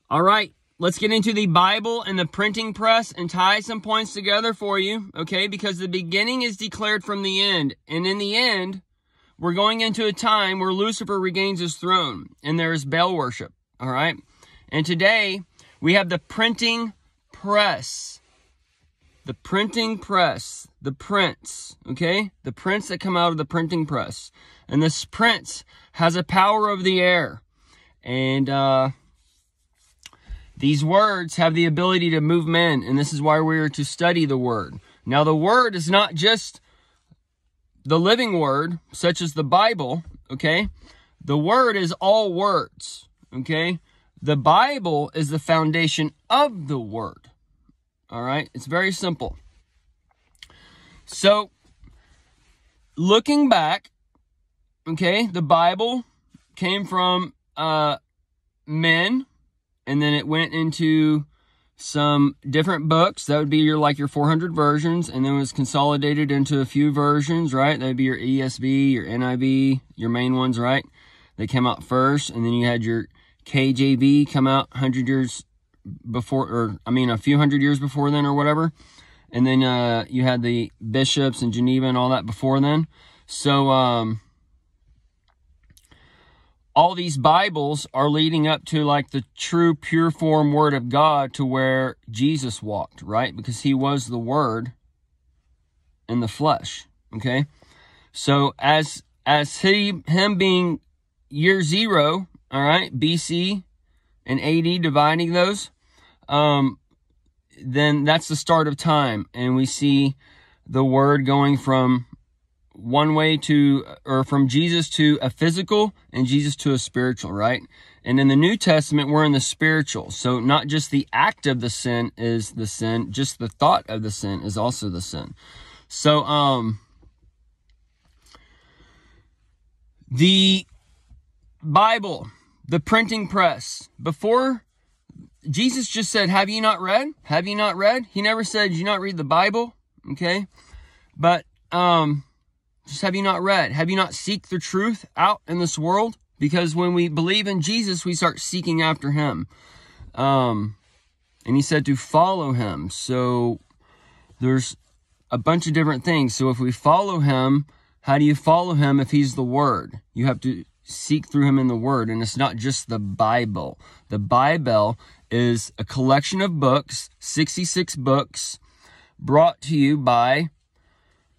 All right, let's get into the Bible and the printing press and tie some points together for you, okay? Because the beginning is declared from the end. And in the end, we're going into a time where Lucifer regains his throne and there is Baal worship, all right? And today, we have the printing press. The printing press, the prints, okay? The prints that come out of the printing press. And this prince has a power of the air. And these words have the ability to move men. And this is why we're to study the word. Now, the word is not just the living word, such as the Bible, okay? The word is all words, okay? The Bible is the foundation of the word. All right, it's very simple. So, looking back, okay, the Bible came from men, and then it went into some different books. That would be your 400 versions, and then it was consolidated into a few versions, right? That would be your ESV, your NIV, your main ones, right? They came out first, and then you had your KJV come out 100 years before, or a few hundred years before then or whatever. And then you had the bishops in Geneva and all that before then. So all these Bibles are leading up to like the true pure form word of God, to where Jesus walked, right? Because he was the word in the flesh, okay? So as him being year zero, all right, BC and AD, dividing those, then that's the start of time. And we see the word going from one way to, or from Jesus to a physical and Jesus to a spiritual, right? And in the New Testament, we're in the spiritual. So not just the act of the sin is the sin, just the thought of the sin is also the sin. So, the Bible, the printing press, before Jesus just said, have you not read? Have you not read? He never said, did you not read the Bible? Okay. But, just have you not read? Have you not seek the truth out in this world? Because when we believe in Jesus, we start seeking after him. And he said to follow him. So there's a bunch of different things. So if we follow him, how do you follow him if he's the word? You have to seek through him in the word. And it's not just the Bible. The Bible is a collection of books, 66 books, brought to you by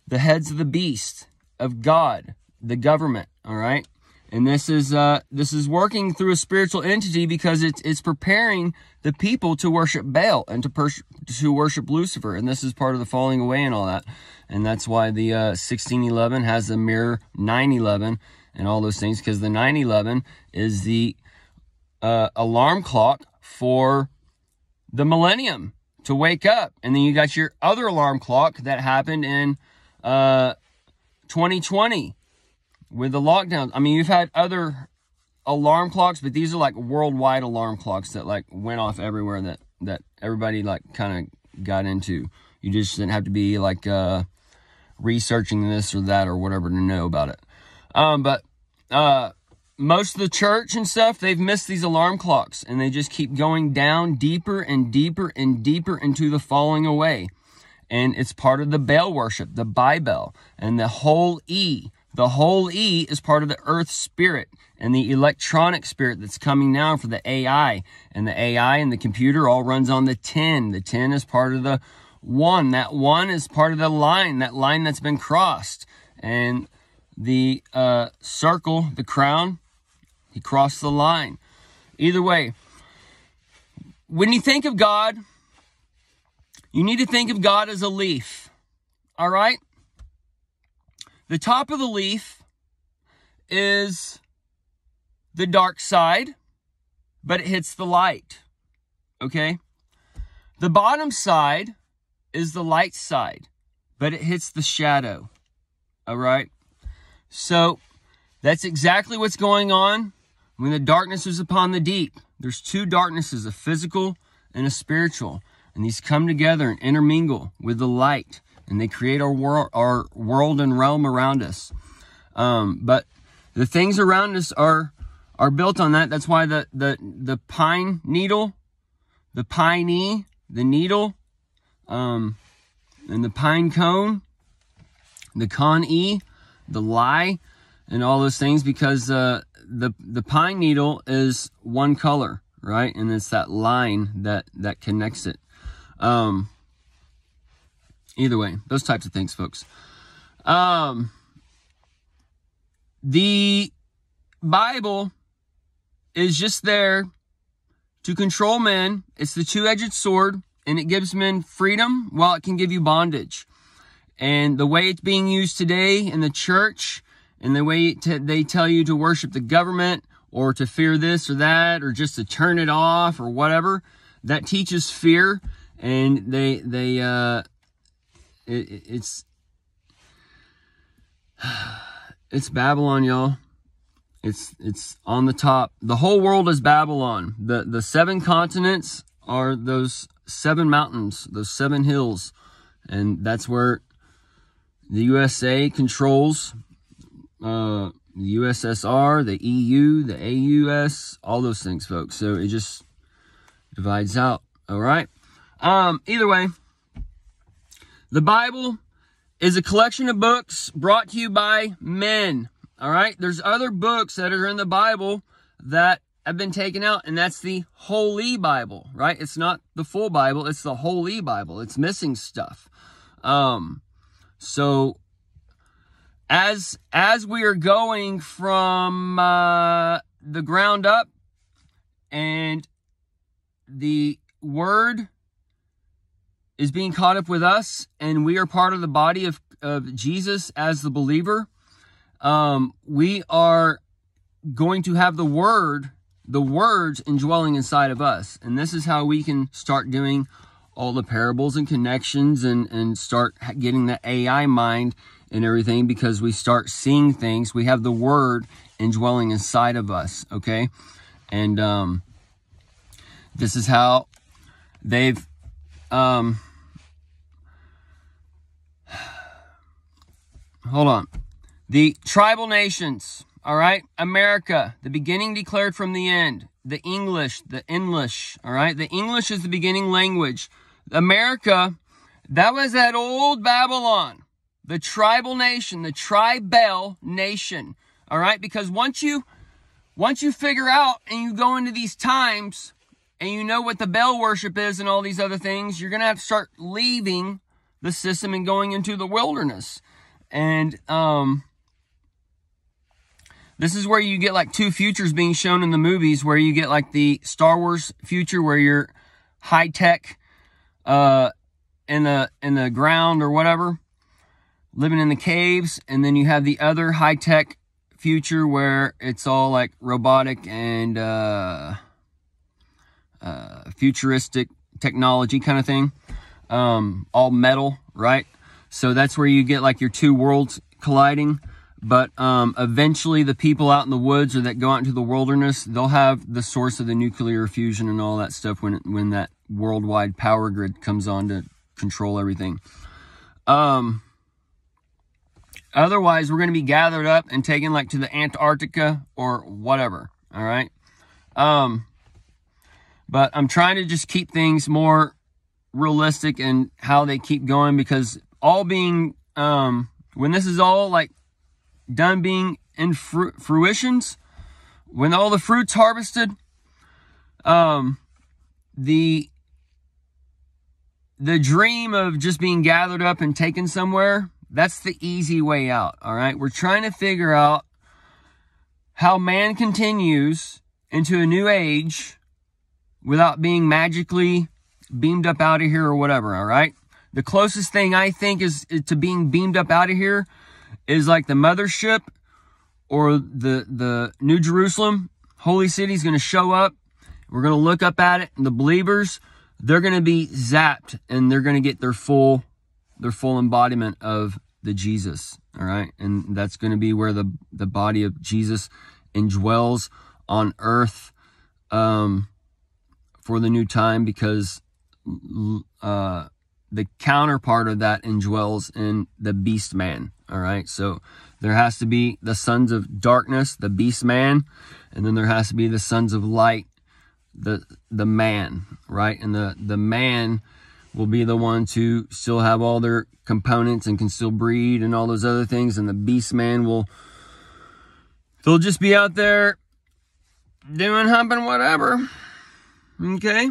the heads of the beast, of God, the government, all right? And this is working through a spiritual entity, because it's preparing the people to worship Baal and to worship Lucifer. And this is part of the falling away and all that. And that's why the 1611 has the mirror 911 and all those things, because the 911 is the alarm clock for the millennium to wake up. And then you got your other alarm clock that happened in 2020 with the lockdowns. I mean, you've had other alarm clocks, but these are like worldwide alarm clocks that like went off everywhere, that everybody like kind of got into. You just didn't have to be like researching this or that or whatever to know about it. But most of the church and stuff, they've missed these alarm clocks, and they just keep going down deeper and deeper and deeper into the falling away. And it's part of the Baal worship, the Bible, and the whole E. The whole E is part of the earth spirit and the electronic spirit that's coming now for the AI. And the AI and the computer all runs on the 10. The 10 is part of the 1. That 1 is part of the line, that line that's been crossed. And the circle, the crown, he crossed the line. Either way, when you think of God, you need to think of God as a leaf. All right? The top of the leaf is the dark side, but it hits the light. Okay? The bottom side is the light side, but it hits the shadow. All right? So that's exactly what's going on when the darkness is upon the deep. There's two darknesses, a physical and a spiritual. And these come together and intermingle with the light. And they create our world and realm around us. But the things around us are built on that. That's why the pine needle the piney, the needle, and the pine cone, the con-e, the lie, and all those things, because the pine needle is one color, right? And it's that line that connects it. Either way, those types of things, folks. The Bible is just there to control men. It's the two-edged sword, and it gives men freedom while it can give you bondage. And the way it's being used today in the church, and the way they tell you to worship the government, or to fear this or that, or just to turn it off, or whatever, that teaches fear. And it's Babylon, y'all. It's on the top. The whole world is Babylon. The 7 continents are those 7 mountains, those 7 hills, and that's where the USA controls. The USSR, the EU, the AUS, all those things, folks. So it just divides out. All right. Either way, the Bible is a collection of books brought to you by men. All right. There's other books that are in the Bible that have been taken out, and that's the Holy Bible, right? It's not the full Bible. It's the Holy Bible. It's missing stuff. So as we are going from the ground up, and the Word is being caught up with us, and we are part of the body of Jesus as the believer, we are going to have the words indwelling inside of us. And this is how we can start doing all the parables and connections, and start getting the AI mind and everything, because we start seeing things. We have the Word indwelling inside of us, okay? And this is how they've hold on. The tribal nations, all right? America, the beginning declared from the end. The English, all right? The English is the beginning language. America, that was that old Babylon. The tribal nation, the tribal nation, all right? Because once you figure out and you go into these times and you know what the Baal worship is and all these other things, you're going to have to start leaving the system and going into the wilderness. And this is where you get like 2 futures being shown in the movies, where you get like the Star Wars future where you're high tech in the ground or whatever, living in the caves, and then you have the other high tech future where it's all like robotic and futuristic technology kind of thing, all metal, right? So that's where you get like your 2 worlds colliding. But eventually the people out in the woods, or that go out into the wilderness, they'll have the source of the nuclear fusion and all that stuff when that worldwide power grid comes on to control everything. Otherwise, we're going to be gathered up and taken like to the Antarctica or whatever. All right. But I'm trying to just keep things more realistic and how they keep going, because all being, when this is all like done being in fruitions, when all the fruit's harvested, the dream of just being gathered up and taken somewhere, that's the easy way out. All right. We're trying to figure out how man continues into a new age without being magically beamed up out of here or whatever. All right. The closest thing I think is to being beamed up out of here is like the mothership, or the New Jerusalem, holy city, is going to show up. We're going to look up at it, and the believers, they're going to be zapped, and they're going to get their full embodiment of the Jesus. All right. And that's going to be where the body of Jesus indwells on earth, for the new time, because, the counterpart of that indwells in the beast man. All right. So there has to be the sons of darkness, the beast man, and then there has to be the sons of light, the man, right? And the man will be the one to still have all their components and can still breed and all those other things. And the beast man they'll just be out there doing, humping, whatever. Okay?